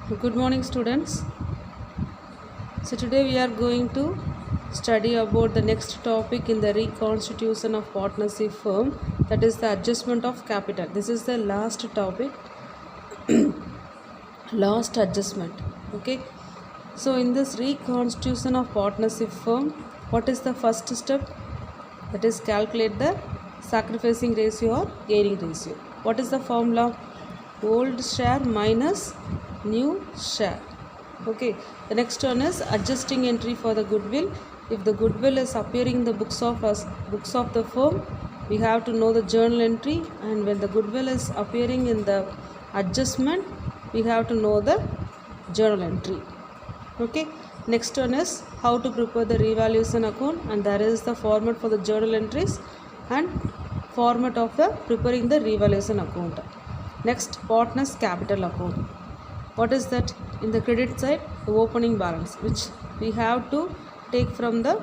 Good morning, students. So today we are going to study about the next topic in the reconstitution of partnership firm, that is the adjustment of capital. This is the last topic, last adjustment. Okay. So in this reconstitution of partnership firm, what is the first step? That is calculate the sacrificing ratio or gaining ratio. What is the formula? Old share minus new share. Okay, the next one is adjusting entry for the goodwill. If the goodwill is appearing in the books of the firm, we have to know the journal entry, and when the goodwill is appearing in the adjustment, we have to know the journal entry. Okay, next one is how to prepare the revaluation account, and there is the format for the journal entries and format of the preparing the revaluation account. Next, partners capital account. What is that? In the credit side, the opening balance, which we have to take from the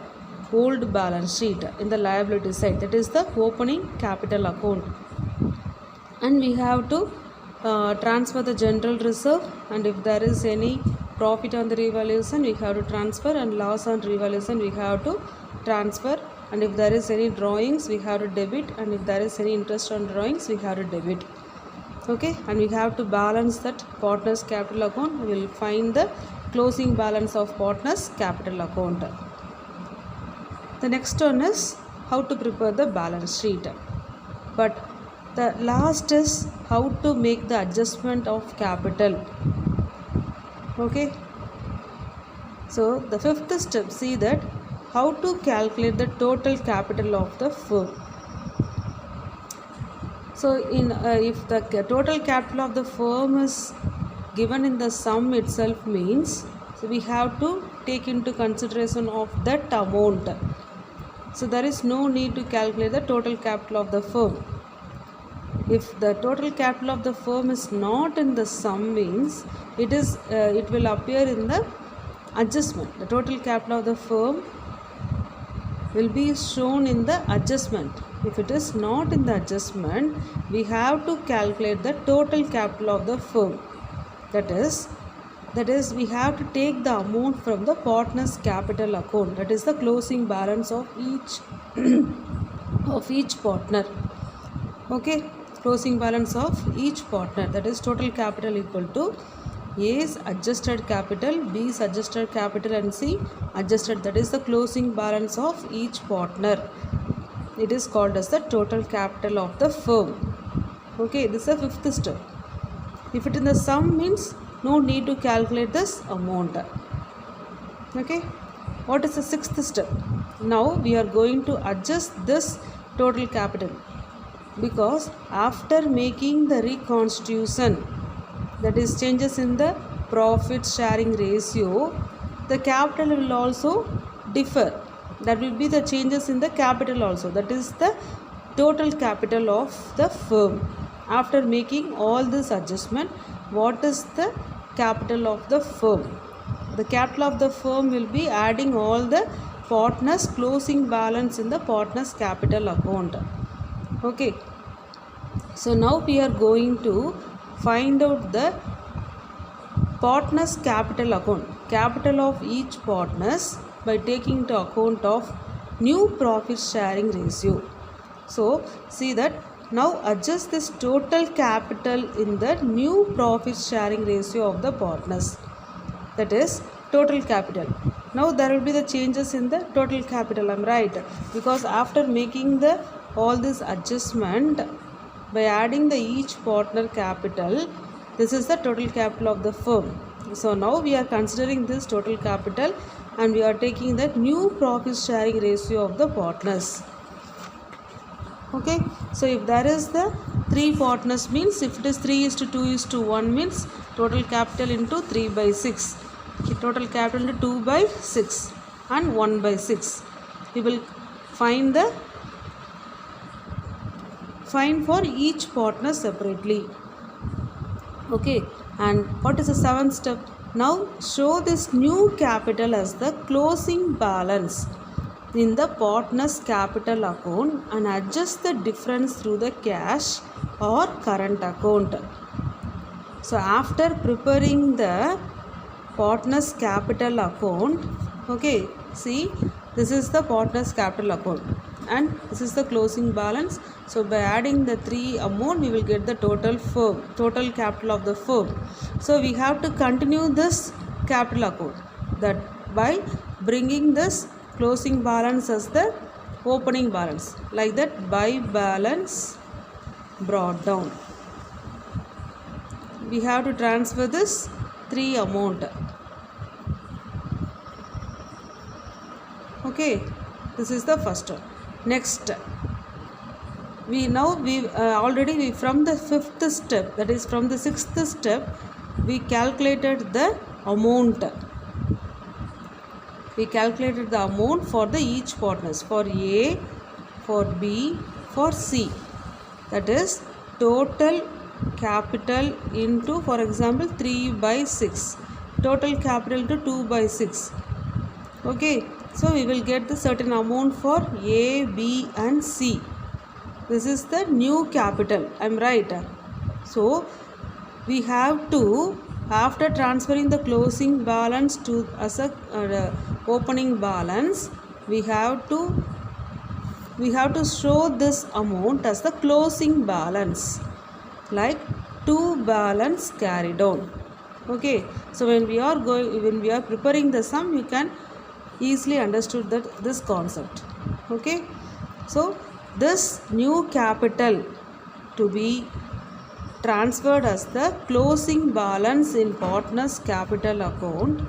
old balance sheet. In the liability side, that is the opening capital account, and we have to transfer the general reserve, and if there is any profit on the revaluation, we have to transfer, and loss on revaluation we have to transfer, and if there is any drawings we have to debit, and if there is any interest on drawings we have to debit. Okay, and we have to balance that partners capital account. We will find the closing balance of partners capital account. The next one is how to prepare the balance sheet, but the last is how to make the adjustment of capital. Okay, so the fifth step, see that how to calculate the total capital of the firm. So if the total capital of the firm is given in the sum itself, means so we have to take into consideration of that amount. So there is no need to calculate the total capital of the firm. If the total capital of the firm is not in the sum, means it will appear in the adjustment. The total capital of the firm will be shown in the adjustment. If it is not in the adjustment, we have to calculate the total capital of the firm. That is we have to take the amount from the partners capital account, that is the closing balance of each of each partner. Okay, closing balance of each partner, that is total capital equal to A's adjusted capital, B's adjusted capital, and C adjusted, that is the closing balance of each partner. It is called as the total capital of the firm. Okay, this is the fifth step. If it in the sum, means no need to calculate this amount. Okay, what is the sixth step? Now we are going to adjust this total capital, because after making the reconstitution, that is changes in the profit sharing ratio, the capital will also differ. That will be the changes in the capital also, that is the total capital of the firm. After making all this adjustment, what is the capital of the firm? The capital of the firm will be adding all the partners closing balance in the partners capital account. Okay, so now we are going to find out the partners capital account, capital of each partners, by taking into account of new profit sharing ratio. So see that now adjust this total capital in the new profit sharing ratio of the partners, that is total capital. Now there will be the changes in the total capital, I am right, because after making the all this adjustment by adding the each partner capital, this is the total capital of the firm. So now we are considering this total capital, and we are taking the new profit sharing ratio of the partners. Okay, so if there is the 3 partners, means if it is 3:2:1, means total capital into 3/6, total capital into 2/6 and 1/6. We will find for each partner separately. Okay, and what is the seventh step? Now show this new capital as the closing balance in the partner's capital account and adjust the difference through the cash or current account. So after preparing the partner's capital account, okay, see, this is the partner's capital account and this is the closing balance. So by adding the three amount, we will get the total capital of the firm. So we have to continue this capital account, that by bringing this closing balance as the opening balance, like that, by balance brought down. We have to transfer this three amount. Okay, this is the first one. Next, already from the fifth step, that is from the sixth step, we calculated the amount. We calculated the amount for the each partners, for A, for B, for C. That is total capital into, for example, 3/6. Total capital into 2/6. Okay, so we will get the certain amount for A, B and C. This is the new capital. I am right. So we have to, after transferring the closing balance to as a opening balance, we have to show this amount as the closing balance, like to balance carried on. Okay, so when we are preparing the sum, you can easily understood that this concept. Okay, so this new capital to be transferred as the closing balance in partner's capital account,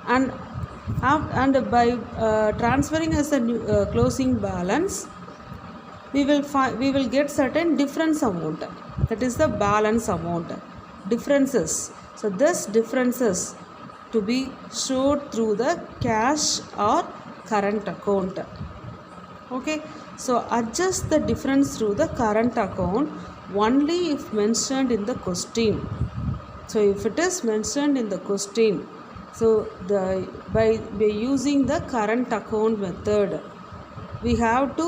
and by transferring as a new, closing balance, we will get certain difference amount, that is the balance amount, differences. So this differences to be showed through the cash or current account. Okay, so adjust the difference through the current account only if mentioned in the question. So if it is mentioned in the question, so by using the current account method, we have to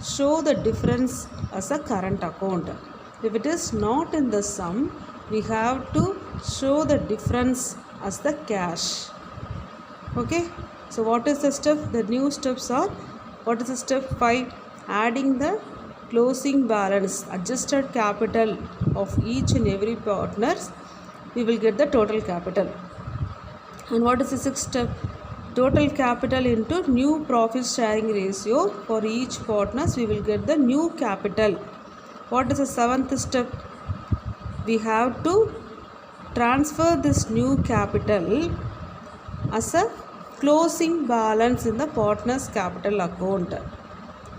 show the difference as a current account. If it is not in the sum, we have to show the difference as the cash. Okay, so what is the step? The new steps are, what is the step 5? Adding the closing balance, adjusted capital of each and every partners, we will get the total capital. And what is the sixth step? Total capital into new profit sharing ratio. For each partners, we will get the new capital. What is the seventh step? We have to transfer this new capital as a closing balance in the partner's capital account,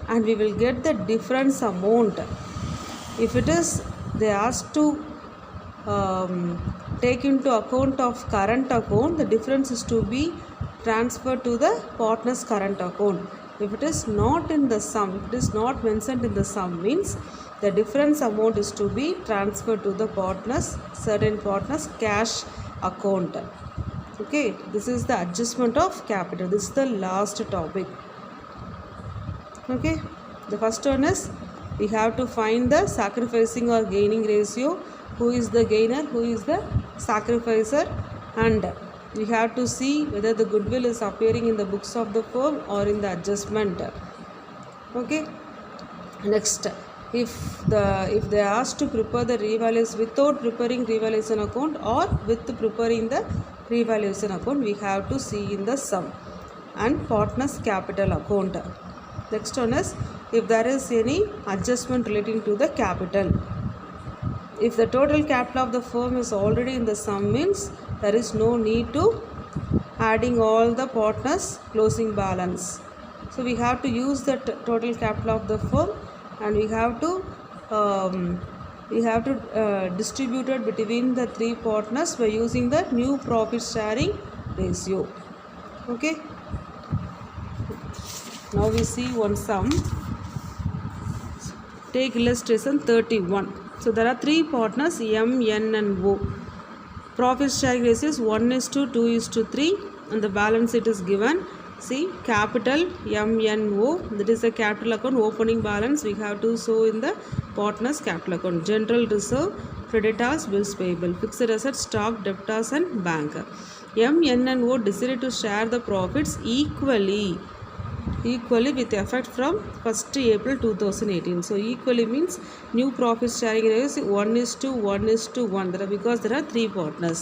and we will get the difference amount. If it is they asked to take into account of current account, the difference is to be transferred to the partner's current account. If it is not in the sum, if it is not mentioned in the sum, means the difference amount is to be transferred to the certain partner's cash account. Okay, this is the adjustment of capital. This is the last topic. Okay, the first one is we have to find the sacrificing or gaining ratio. Who is the gainer, who is the sacrificer, and we have to see whether the goodwill is appearing in the books of the firm or in the adjustment. Okay, next, if they are asked to prepare the revaluation without preparing revaluation account or with preparing the revaluation account, we have to see in the sum and partner's capital account. Next one is if there is any adjustment relating to the capital. If the total capital of the firm is already in the sum, means there is no need to adding all the partners closing balance. So we have to use the total capital of the firm, and we have to distribute it between the three partners by using the new profit sharing ratio. Okay, now we see one sum. Take illustration 31. So there are three partners M, N and O. Profit sharing ratio is 1:2:3, and the balance sheet is given. See, capital M, N, O, that is the capital account opening balance. We have to show in the partners capital account. General reserve, creditors, bills payable, fixed assets, stock, debtors and bank. M, N and O decided to share the profits equally with effect from 1st April 2018. So equally means new profit sharing is 1:1:1 because there are 3 partners.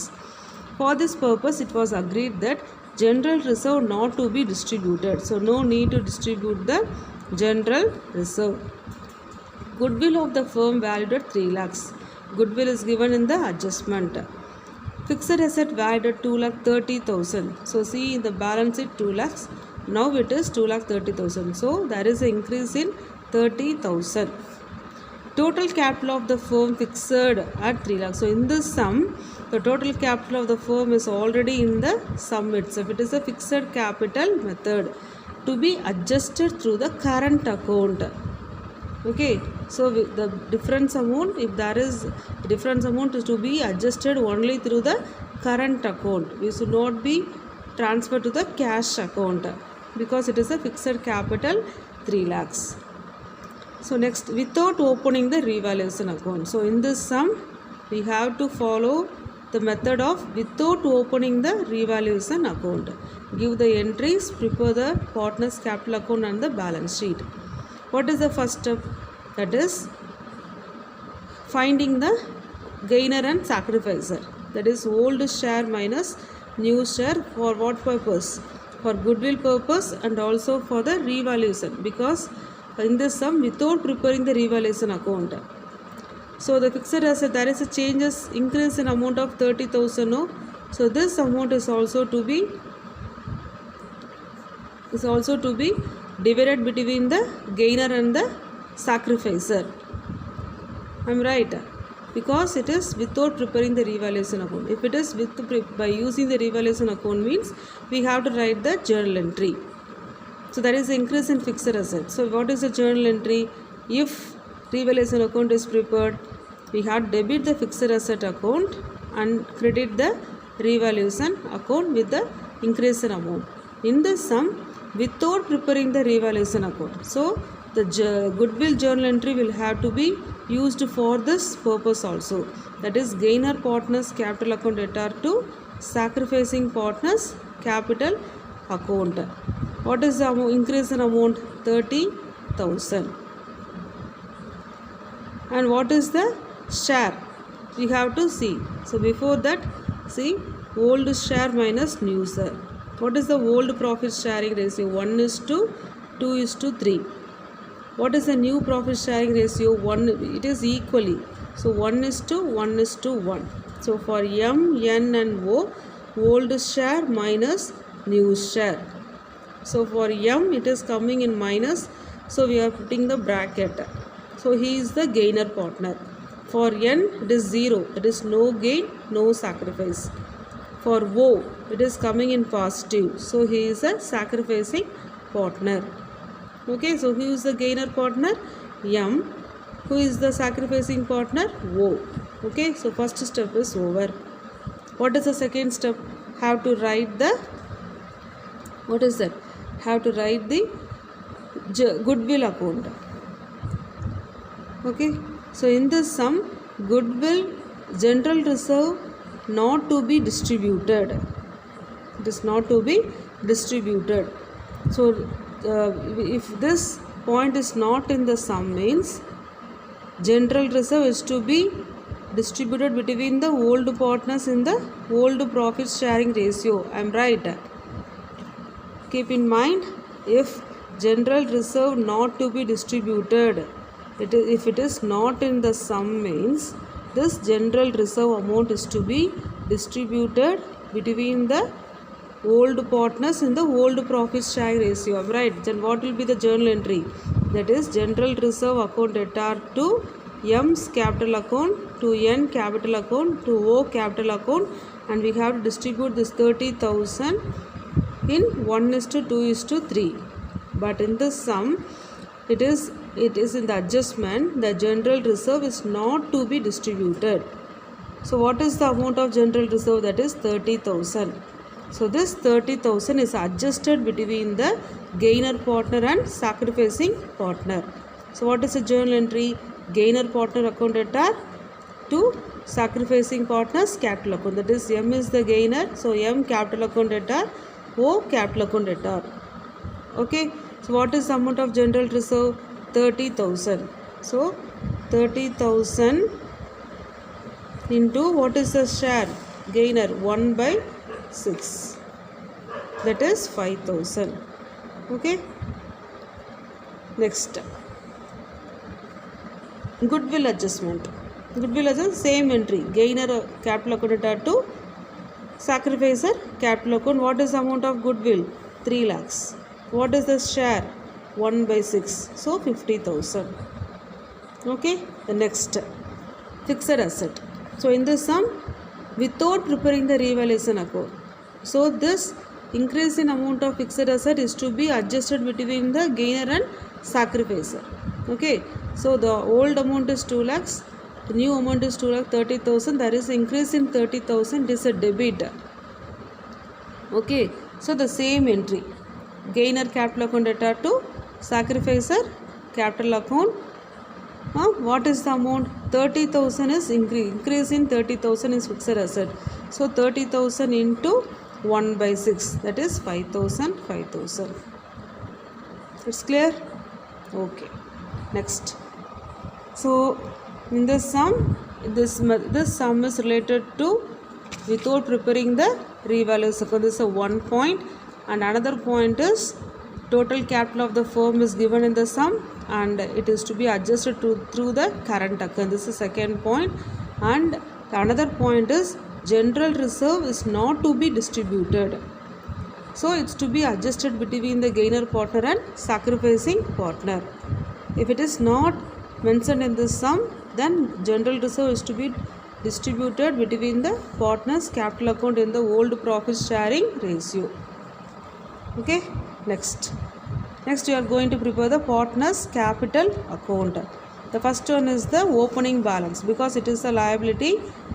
For this purpose, it was agreed that general reserve not to be distributed. So no need to distribute the general reserve. Goodwill of the firm valued at 3 lakhs. Goodwill is given in the adjustment. Fixed asset valued at 2,30,000. So see in the balance sheet 2 lakhs. Now it is 2,30,000. So there is an increase in 30,000. Total capital of the firm fixed at 3 lakhs. So in this sum, the total capital of the firm is already in the sum itself. It is a fixed capital method to be adjusted through the current account. Okay, so the difference amount, if there is difference amount, is to be adjusted only through the current account. We should not be transferred to the cash account because it is a fixed capital 3 lakhs. So next, without opening the revaluation account. So in this sum, we have to follow the method of without opening the revaluation account. Give the entries, prepare the partner's capital account and the balance sheet. What is the first step? That is finding the gainer and sacrificer. That is old share minus new share. For what purpose? For goodwill purpose and also for the revaluation, because in this sum without preparing the revaluation account. So the fixed asset, there is a changes, increase in amount of 30,000. No? So this amount is also to be divided between the gainer and the sacrificer. I am right, because it is without preparing the revaluation account. If it is by using the revaluation account means we have to write the journal entry. So that is the increase in fixed asset. So what is the journal entry? If revaluation account is prepared, we have debit the fixed asset account and credit the revaluation account with the increase in amount. In the sum, without preparing the revaluation account. So the goodwill journal entry will have to be used for this purpose also. That is gainer partners capital account debtor to sacrificing partners capital account. What is the increase in amount? 30,000. And what is the share? We have to see. So before that, see old share minus new share. What is the old profit sharing ratio? 1:2:3. What is the new profit sharing ratio? 1. It is equally. So 1:1:1. So for M, N and O, old share minus new share. So for M, it is coming in minus. So we are putting the bracket. So he is the gainer partner. For N, it is 0. It is no gain, no sacrifice. For O, it is coming in positive. So he is a sacrificing partner. Okay, so who is the gainer partner? M. Who is the sacrificing partner? O. Okay, so first step is over. What is the second step? Have to write the, what is that? Have to write the goodwill account. Okay, so in this sum, goodwill general reserve not to be distributed. It is not to be distributed. So if this point is not in the sum means general reserve is to be distributed between the old partners in the old profit sharing ratio. I am right. Keep in mind, if general reserve not to be distributed, if it is not in the sum means this general reserve amount is to be distributed between the old partners in the old profit sharing ratio. Right? Then what will be the journal entry? That is general reserve account debtor to M's capital account, to N capital account, to O capital account, and we have to distribute this 30,000 in 1:2:3. But in the sum, it is in the adjustment, the general reserve is not to be distributed. So what is the amount of general reserve? That is 30,000. So this 30,000 is adjusted between the gainer partner and sacrificing partner. So what is the journal entry? gainer partner account debtor to sacrificing partners capital account. That is M is the gainer. So M capital account debtor, O capital account debtor. Okay. So what is the amount of general reserve? 30,000. So 30,000 into what is the share? Gainer 1/6. That is 5,000. Okay. Next. Goodwill adjustment. Goodwill adjustment, same entry. Gainer capital account debtor to sacrificer capital account. What is the amount of goodwill? 3 lakhs. What is the share? 1/6. So 50,000. Okay. The next. Fixed asset. So in this sum, without preparing the revaluation account. So this increase in amount of fixed asset is to be adjusted between the gainer and sacrificer. Okay. So the old amount is 2 lakhs. The new amount is 2,30,000. There is increase in 30,000. It is a debit. Okay. So the same entry. Gainer capital account debtor to sacrificer capital account. What is the amount? 30,000 is increase in 30,000 is fixed asset. So 30,000 into 1/6, that is 5,000, 5,000. It's clear? Okay. Next. So in this sum, this sum is related to without preparing the revaluation. So this is a 1 point, and another point is total capital of the firm is given in the sum and it is to be adjusted through the current account. This is second point. And another point is general reserve is not to be distributed. So it's to be adjusted between the gainer partner and sacrificing partner. If it is not mentioned in this sum, then general reserve is to be distributed between the partners capital account in the old profit sharing ratio. Okay. Next we are going to prepare the partners capital account. The first one is the opening balance, because it is a liability.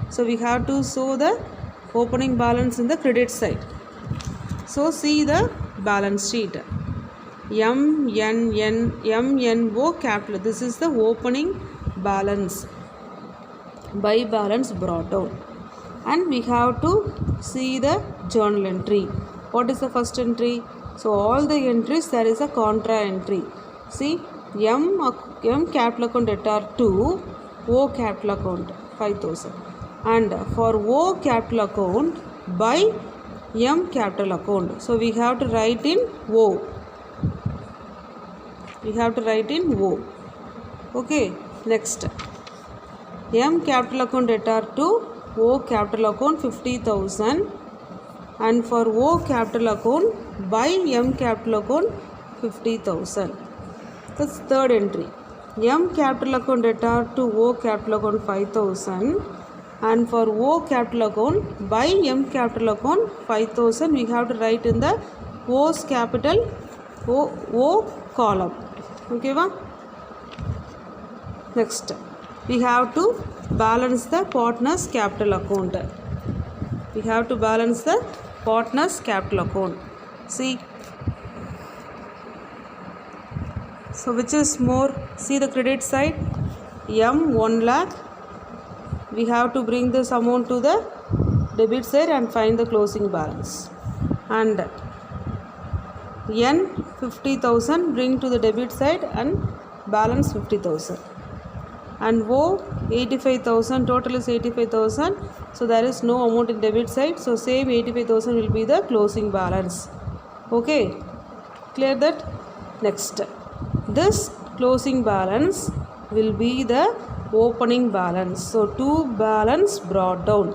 So we have to show the opening balance in the credit side. So see the balance sheet. MNO capital. This is the opening balance. By balance brought down. And we have to see the journal entry. What is the first entry? So all the entries, there is a contra entry. See, M capital account debtor to O capital account 5,000. And for O capital account by M capital account. So we have to write in O. Okay. Next. M capital account debtor to O capital account 50,000. And for O capital account by M capital account 50,000. That's third entry. M capital account debtor to O capital account 5,000. And for O capital account by M capital account 5,000, we have to write in the O's capital O column. Okay, va? Next, we have to balance the partners capital account. We have to balance the partners capital account. See, so which is more? See the credit side. M 1 lakh. We have to bring this amount to the debit side and find the closing balance. And N 50,000 bring to the debit side and balance 50,000. And O 85,000, total is 85,000. So there is no amount in debit side. So same 85,000 will be the closing balance. Okay, clear that? Next, this closing balance will be the opening balance. So to balance brought down.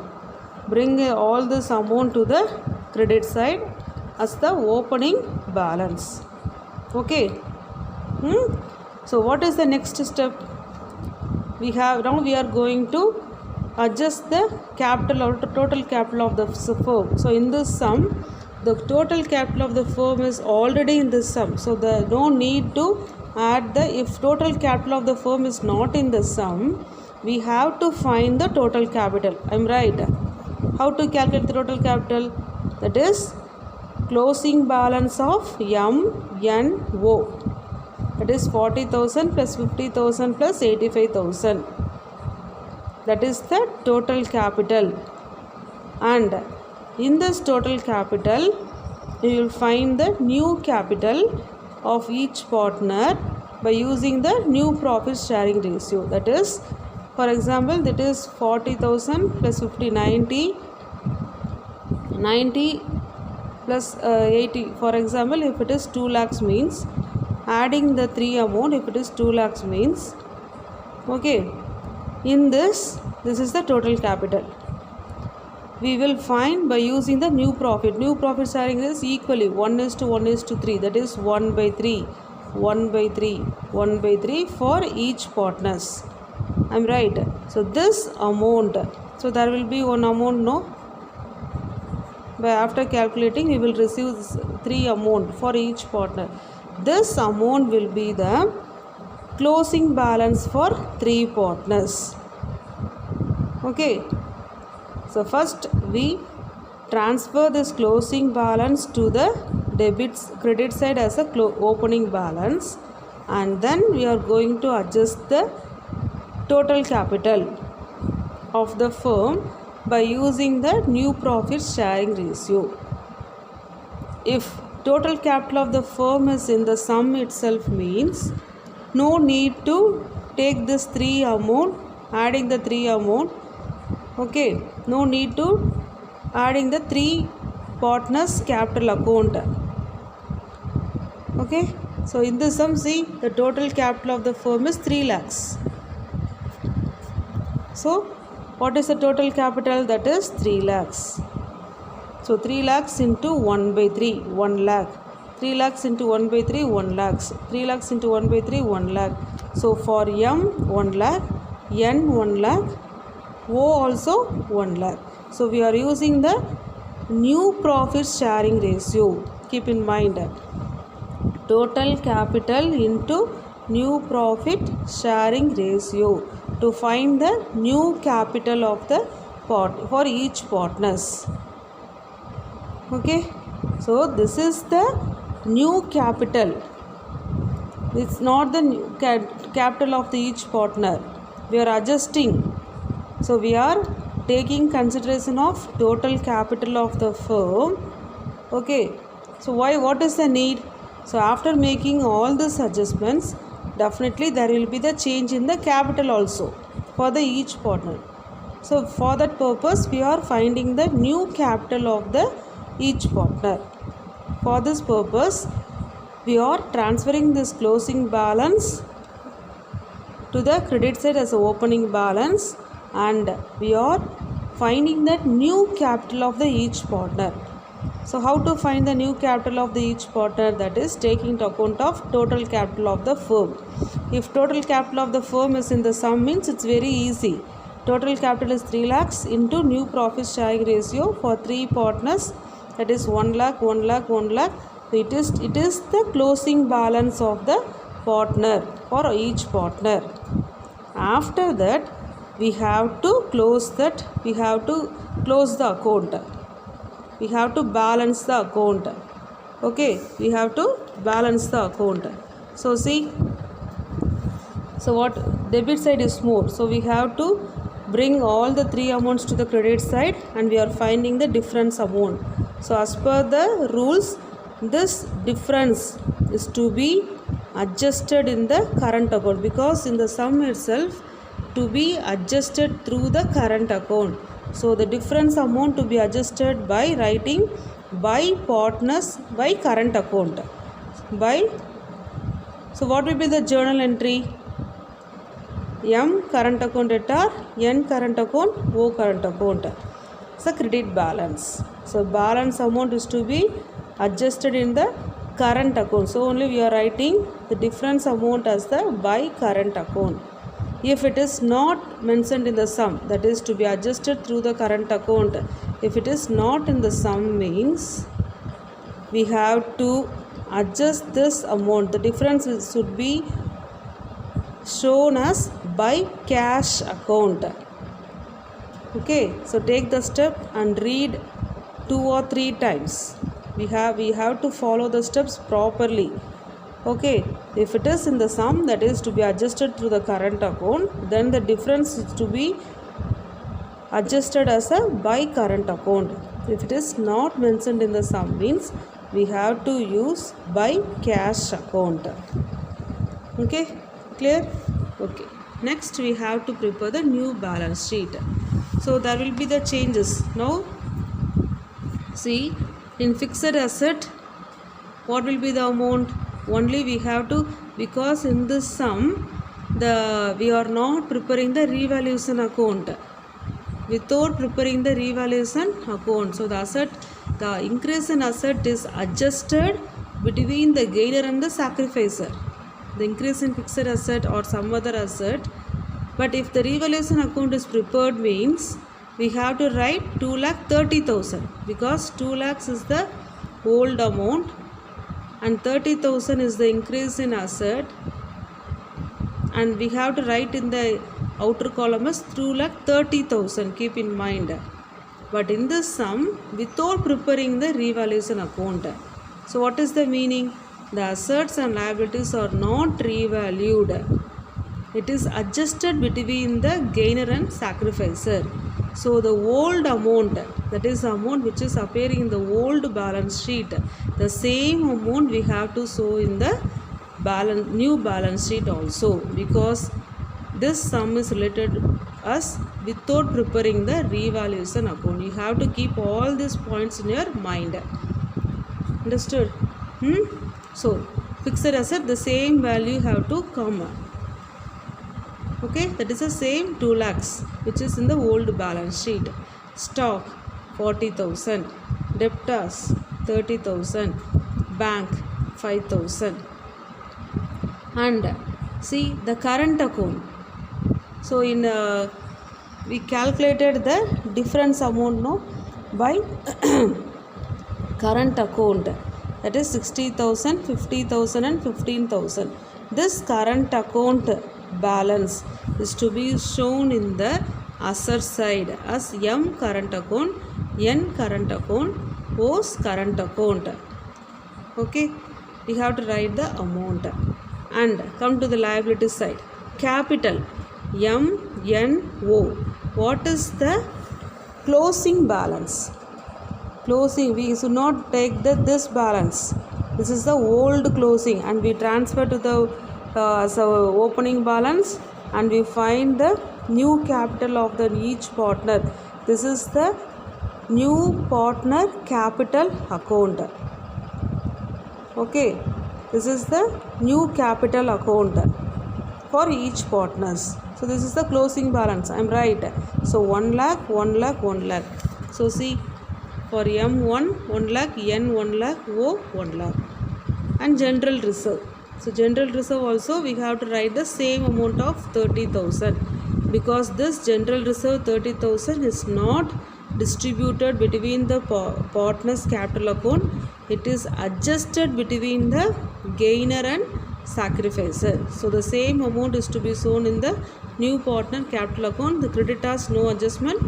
Bring all this amount to the credit side as the opening balance. Okay. So what is the next step? We are going to adjust the capital or total capital of the firm. So in this sum, the total capital of the firm is already in this sum. So there no need to add if total capital of the firm is not in the sum, we have to find the total capital. I am right. How to calculate the total capital? That is closing balance of MNO. That is 40,000 plus 50,000 plus 85,000. That is the total capital. And in this total capital, you will find the new capital of each partner by using the new profit sharing ratio. That is, for example, that is 40,000 plus 50, 90 plus 80. For example, if it is 2 lakhs means, adding the 3 amount, if it is 2 lakhs means, okay, in this is the total capital. We will find by using the new profit. New profit sharing is equally 1:1:3. That is 1/3, 1/3, 1/3 for each partners. I'm right. So this amount. So there will be one amount, no? But after calculating, we will receive 3 amount for each partner. This amount will be the closing balance for 3 partners. Okay. So first we transfer this closing balance to the credit side as a opening balance, and then we are going to adjust the total capital of the firm by using the new profit sharing ratio. If total capital of the firm is in the sum itself means, no need to take this 3 amount, adding the 3 amount. Okay, no need to adding the 3 partners capital account. Okay, so in this sum, see, the total capital of the firm is 3 lakhs. So what is the total capital? That is 3 lakhs. So 3 lakhs into 1/3, 1 lakh. 3 lakhs into 1/3, 1 lakhs. 3 lakhs into 1/3, 1 lakh. So for M, 1 lakh, N, 1 lakh, O also 1 lakh. So we are using the new profit sharing ratio. Keep in mind, total capital into new profit sharing ratio to find the new capital of the for each partners. Okay, so this is the new capital. It's not the new capital of the each partner. We are adjusting. So we are taking consideration of total capital of the firm. Okay, so what is the need? So after making all these adjustments, definitely there will be the change in the capital also for the each partner. So for that purpose, we are finding the new capital of the each partner. For this purpose, we are transferring this closing balance to the credit side as an opening balance, and we are finding that new capital of the each partner. So how to find the new capital of the each partner? That is taking into account of total capital of the firm. If total capital of the firm is in the sum means, it's very easy. Total capital is 3 lakhs into new profit sharing ratio for 3 partners, that is 1 lakh, 1 lakh, 1 lakh. So it is the closing balance of the partner for each partner. After that, we have to close the account. We have to balance the account. Okay, we have to balance the account. So see, so what debit side is more, so we have to bring all the 3 amounts to the credit side, and we are finding the difference amount. So as per the rules, this difference is to be adjusted in the current account, because in the sum itself to be adjusted through the current account. So the difference amount to be adjusted by writing by partners by current account. So what will be the journal entry? M current account debtor, N current account, O current account. So credit balance. So balance amount is to be adjusted in the current account. So only we are writing the difference amount as the by current account. If it is not mentioned in the sum, that is to be adjusted through the current account. If it is not in the sum means, we have to adjust this amount. The difference should be shown as by cash account. Okay, so take the step and read 2 or 3 times. We have to follow the steps properly. Okay, if it is in the sum, that is to be adjusted through the current account, then the difference is to be adjusted as a by current account. If it is not mentioned in the sum, means we have to use by cash account. Okay, clear? Okay, next we have to prepare the new balance sheet. So there will be the changes. Now see, in fixed asset, what will be the amount? Only we have to, because in this sum we are not preparing the revaluation account. Without preparing the revaluation account, so the increase in asset is adjusted between the gainer and the sacrificer, the increase in fixed asset or some other asset. But if the revaluation account is prepared, means we have to write 2,30,000, because 2 lakhs is the old amount and 30,000 is the increase in asset, and we have to write in the outer column as 2,30,000, keep in mind. But in this sum, without preparing the revaluation account, so what is the meaning? The assets and liabilities are not revalued. It is adjusted between the gainer and sacrificer. So the old amount, that is the amount which is appearing in the old balance sheet, the same amount we have to show in the new balance sheet also, because this sum is related as without preparing the revaluation account. You have to keep all these points in your mind. Understood? So fixed asset, the same value have to come. Okay, that is the same 2 lakhs which is in the old balance sheet. Stock 40,000, debtors 30,000, bank 5,000. And see the current account. So in we calculated the difference amount by current account, that is 60,000, 50,000 and 15,000. This current account balance is to be shown in the asset side as M current account, N current account, O's current account. Okay, we have to write the amount. And come to the liability side. Capital M, N, O. What is the closing balance? Closing, we should not take this balance. This is the old closing, and we transfer to the opening balance, and we find the new capital of the each partner. This is the new partner capital account. Okay, this is the new capital account for each partners. So this is the closing balance. I am right. So 1 lakh, 1 lakh, 1 lakh. So see, for M1, 1 lakh, N 1 lakh, O 1 lakh. And general reserve. So general reserve also we have to write the same amount of 30,000, because this general reserve 30,000 is not distributed between the partners capital account. It is adjusted between the gainer and sacrificer. So the same amount is to be shown in the new partner capital account. The creditors no adjustment,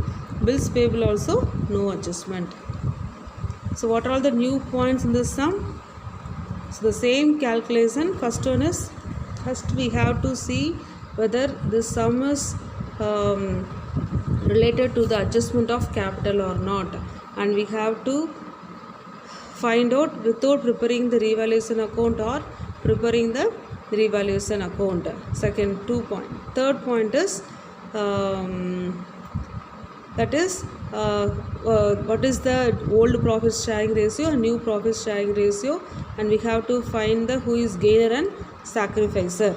bills payable also no adjustment. So what are all the new points in this sum? So the same calculation. First one is, first we have to see whether this sum is related to the adjustment of capital or not, and we have to find out without preparing the revaluation account or preparing the revaluation account. Second 2 point. Third point is that is what is the old profit sharing ratio and new profit sharing ratio, and we have to find the who is gainer and sacrificer.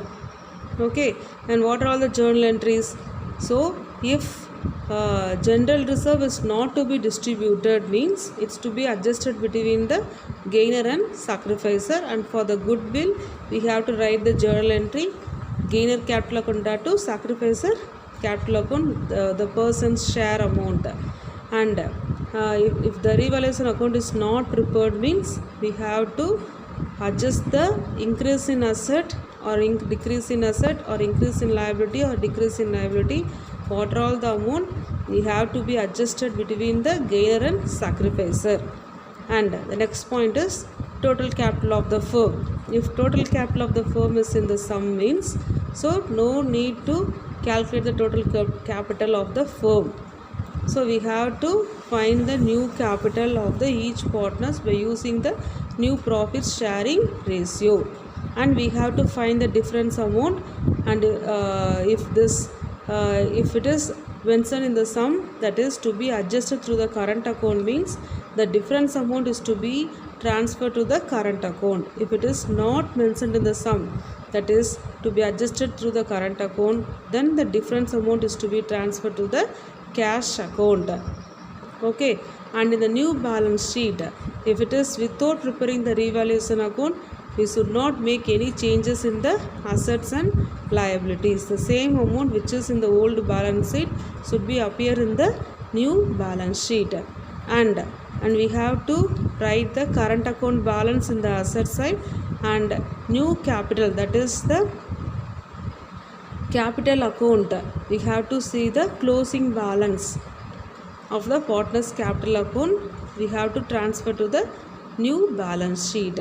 Okay, and what are all the journal entries? So if general reserve is not to be distributed, means it's to be adjusted between the gainer and sacrificer, and for the goodwill we have to write the journal entry gainer capital account to sacrificer capital account, the person's share amount. And if the revaluation account is not prepared, means we have to adjust the increase in asset or decrease in asset, or increase in liability or decrease in liability. What are all the amount we have to be adjusted between the gainer and sacrificer. And the next point is total capital of the firm. If total capital of the firm is in the sum means, so no need to calculate the total capital of the firm. So we have to find the new capital of the each partners by using the new profit sharing ratio, and we have to find the difference amount, and if it is mentioned in the sum, that is to be adjusted through the current account means the difference amount is to be transferred to the current account. If it is not mentioned in the sum, that is to be adjusted through the current account, then the difference amount is to be transferred to the cash account. Okay, and in the new balance sheet, if it is without preparing the revaluation account, we should not make any changes in the assets and liabilities. The same amount which is in the old balance sheet should be appear in the new balance sheet, and we have to write the current account balance in the asset side, and new capital, that is the capital account, we have to see the closing balance of the partner's capital account, we have to transfer to the new balance sheet.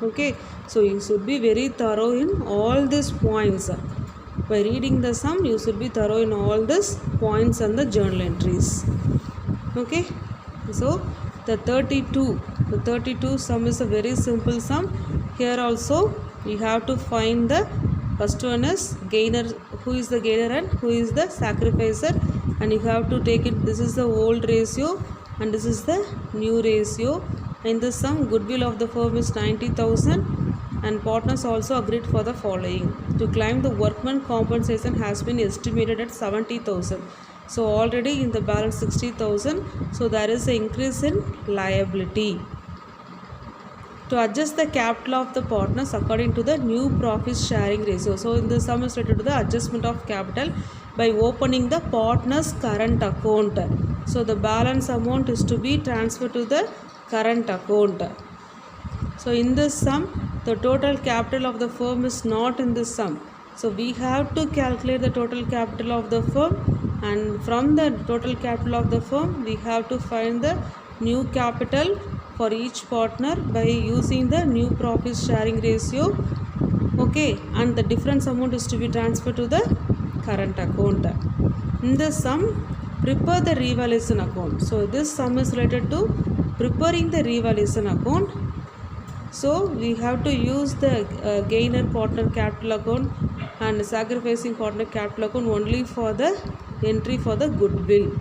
Okay, so you should be very thorough in all these points. By reading the sum, you should be thorough in all these points and the journal entries. Okay, so the 32 sum is a very simple sum. Here also we have to find the first one is gainer, who is the gainer and who is the sacrificer, and you have to take it, this is the old ratio and this is the new ratio. In this sum, goodwill of the firm is 90,000, and partners also agreed for the following: to claim the workman compensation has been estimated at 70,000. So already in the balance 60,000, so there is an increase in liability. To adjust the capital of the partners according to the new profit sharing ratio. So in the sum is related to the adjustment of capital by opening the partners current account. So the balance amount is to be transferred to the current account. So in this sum, the total capital of the firm is not in this sum. So we have to calculate the total capital of the firm, and from the total capital of the firm, we have to find the new capital for each partner by using the new profit sharing ratio. Okay, and the difference amount is to be transferred to the current account. In this sum, prepare the revaluation account. So this sum is related to preparing the revaluation account. So we have to use the gainer partner capital account and sacrificing partner capital account only for the entry for the goodwill.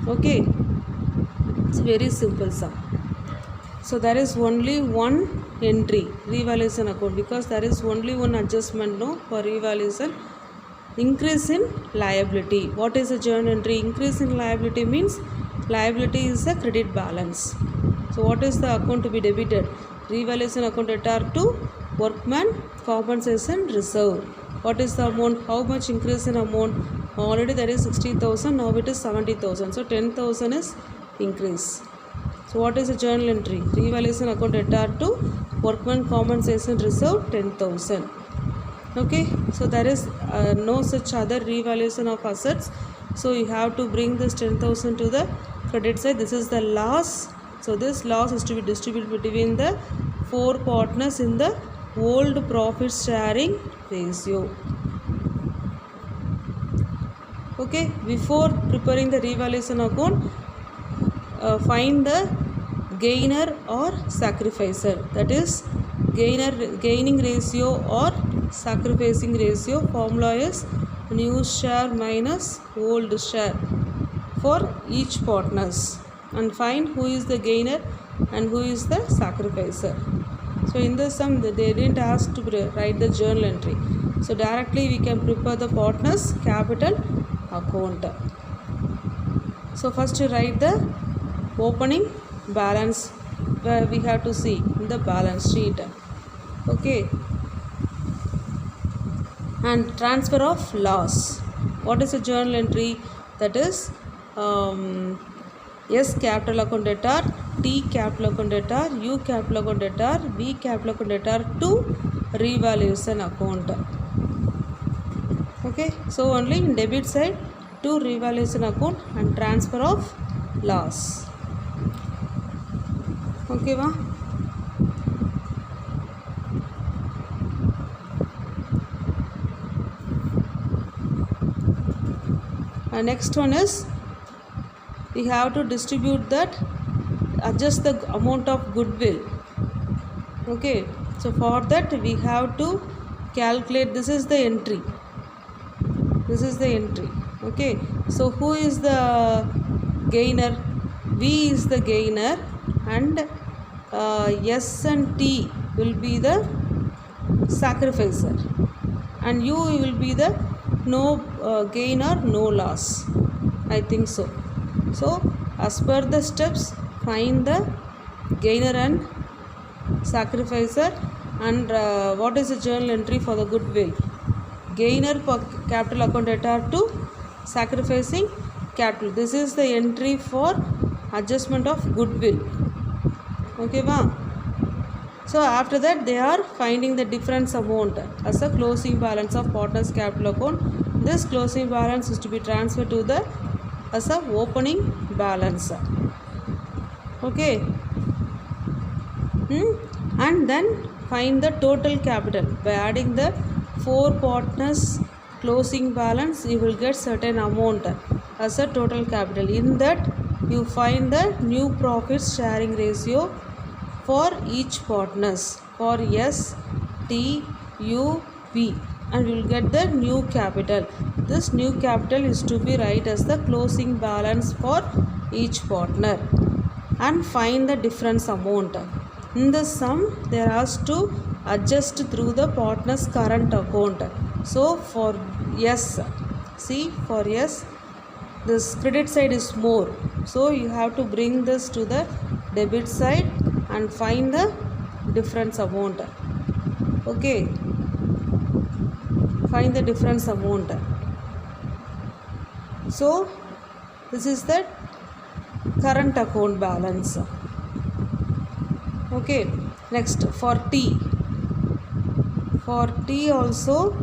Okay, it's very simple sum. So there is only one entry, revaluation account, because there is only one adjustment for revaluation. Increase in liability. What is a journal entry? Increase in liability means liability is a credit balance. So what is the account to be debited? Revaluation account debtor to workman compensation reserve. What is the amount? How much increase in amount? Already there is 60,000, now it is 70,000. So 10,000 is increase. So what is a journal entry? Revaluation account debtor to workman compensation reserve 10,000. Okay, so there is no such other revaluation of assets. So you have to bring this 10,000 to the credit side. This is the loss. So this loss is to be distributed between the four partners in the old profit sharing ratio. Okay, before preparing the revaluation account, find the gainer or sacrificer, that is gaining ratio or sacrificing ratio. Formula is new share minus old share for each partners, and find who is the gainer and who is the sacrificer. So in the sum, they didn't ask to write the journal entry, so directly we can prepare the partners capital account. So first you write the opening balance, where we have to see in the balance sheet. Okay, and transfer of loss. What is a journal entry? That is S capital account debtor, T capital account debtor, U capital account debtor, V capital account debtor to revaluation account. Okay, so only in debit side to revaluation account and transfer of loss. Okay, Next one is we have to distribute that, adjust the amount of goodwill. Okay, so for that we have to calculate, this is the entry, okay. So who is the gainer? V is the gainer, and S and T will be the sacrificer, and U will be the no gain or no loss, I think so. So as per the steps, find the gainer and sacrificer, and what is the journal entry for the goodwill? Gainer for capital account debtor to sacrificing capital. This is the entry for adjustment of goodwill. Okay, va? So after that they are finding the difference amount as a closing balance of partners capital account. This closing balance is to be transferred to the as a opening balance. Okay. And then find the total capital by adding the 4 partners closing balance. You will get certain amount as a total capital. In that you find the new profits sharing ratio for each partners for S, T, U, V, and you will get the new capital. This new capital is to be write as the closing balance for each partner, and find the difference amount. In the sum there has to adjust through the partner's current account. So for S, see, for S this credit side is more, so you have to bring this to the debit side and find the difference amount. Okay, find the difference amount. So this is the current account balance. Okay, next for T. For T also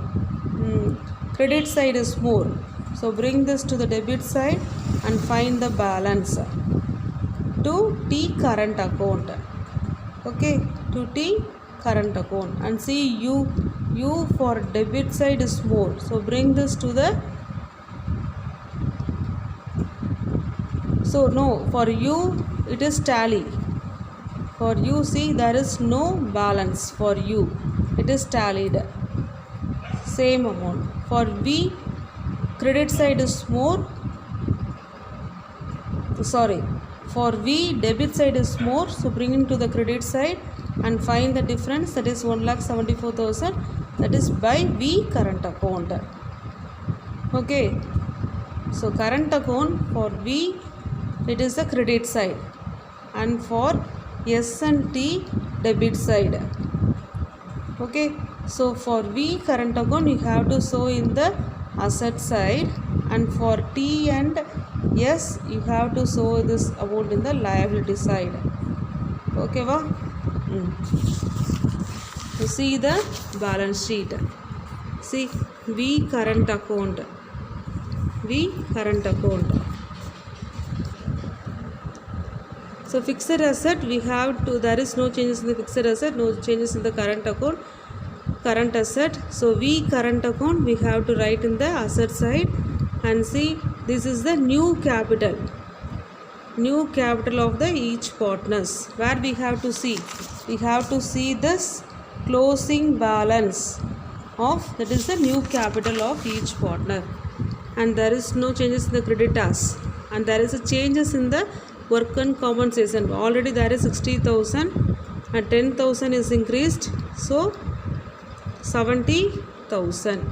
credit side is more, so bring this to the debit side and find the balance to T current account. Okay, to T current account, and see U for debit side is more, so bring this to the, so no, for U it is tally. For U, see, there is no balance for U, it is tallied, same amount. For V, credit side is more, sorry, for V debit side is more, so bring into the credit side and find the difference, that is 1,74,000, that is by V current account. Okay, so current account for V it is the credit side, and for S and T debit side. Okay, so for V current account you have to show in the asset side, and for T and S you have to show this amount in the liability side. Okay, va? You see the balance sheet. See, V current account. V current account. So fixed asset we have to, there is no changes in the fixed asset, no changes in the current account, current asset. So V current account we have to write in the asset side, and see, this is the new capital of the each partners, where we have to see this closing balance of, that is the new capital of each partner, and there is no changes in the creditors, and there is a changes in the work and compensation. Already there is 60,000 and 10,000 is increased, so 70,000.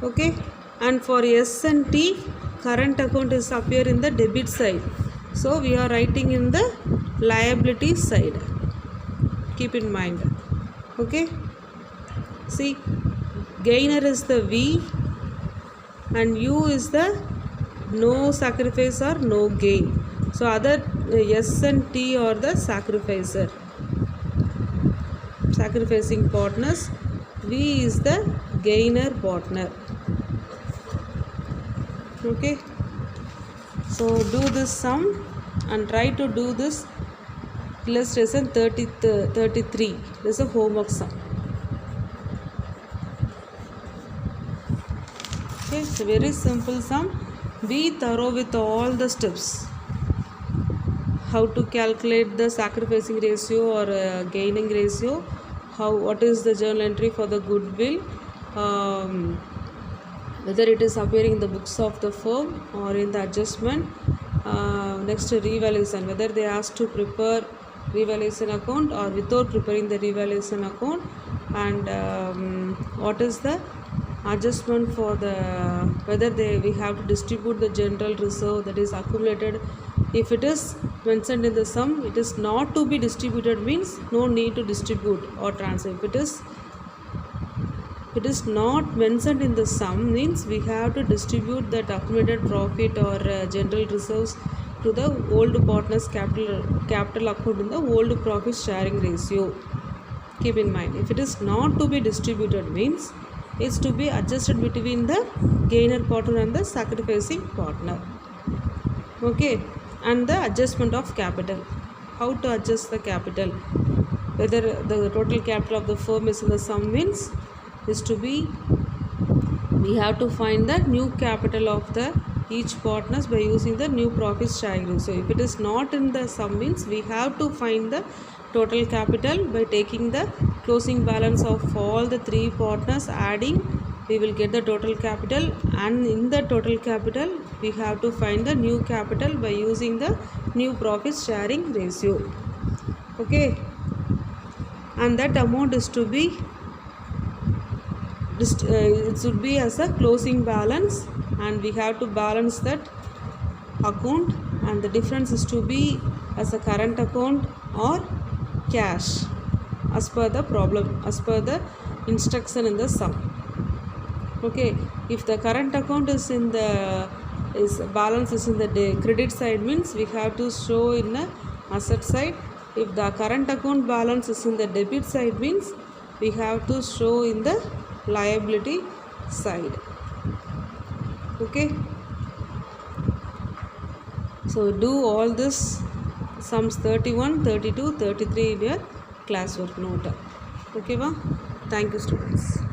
Okay, and for S and T current account is appear in the debit side, so we are writing in the liability side, keep in mind. Okay, see, gainer is the V and U is the no sacrifice or no gain, so other S and T are the sacrificing partners, V is the gainer partner. Okay, so do this sum and try to do this illustration 33. This is a homework sum. Okay, it's a very simple sum. Be thorough with all the steps. How to calculate the sacrificing ratio or gaining ratio, what is the journal entry for the goodwill, um, whether it is appearing in the books of the firm or in the adjustment. Next, revaluation, whether they asked to prepare revaluation account or without preparing the revaluation account, and what is the adjustment for the, whether we have to distribute the general reserve that is accumulated. If it is mentioned in the sum, it is not to be distributed, means no need to distribute or transfer. If it is not mentioned in the sum, means we have to distribute that accumulated profit or general reserves to the old partners capital account in the old profit sharing ratio. Keep in mind, if it is not to be distributed, means it's to be adjusted between the gainer partner and the sacrificing partner. Okay, and the adjustment of capital. How to adjust the capital? Whether the total capital of the firm is in the sum, means is to be, we have to find the new capital of the each partners by using the new profit sharing rule. So if it is not in the sum, means we have to find the total capital by taking the closing balance of all the three partners, adding, we will get the total capital, and in the total capital we have to find the new capital by using the new profit sharing ratio. Okay, and that amount is to be it should be as a closing balance, and we have to balance that account, and the difference is to be as a current account or cash as per the problem, as per the instruction in the sum. Okay, if the current account is in the balance is in the credit side, means we have to show in the asset side. If the current account balance is in the debit side, means we have to show in the liability side. Okay, so do all this sums 31, 32, 33 in your classwork note. Okay, thank you students.